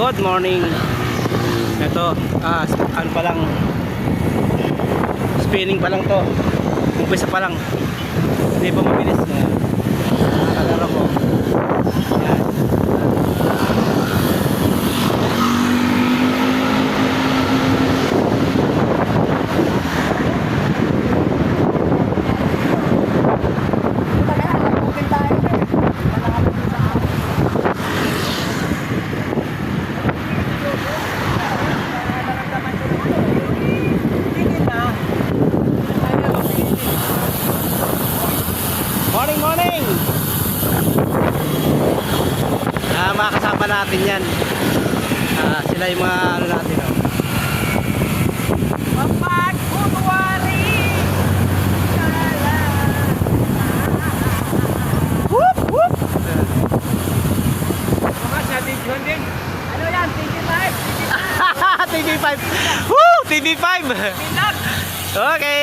Good morning. Ito, ano pa lang, spinning pa lang to. Umpisa pa lang. Hindi pa mabilis. Nakakalaro ko. Yan. Morning! Mga kasama natin yan. Sila yung mga ano natin. Kapag kunwari Whoop! Whoop! mga sa Dijon din. Ano yan? TV5? TV5! Woo! TV5! Pinag! Okay!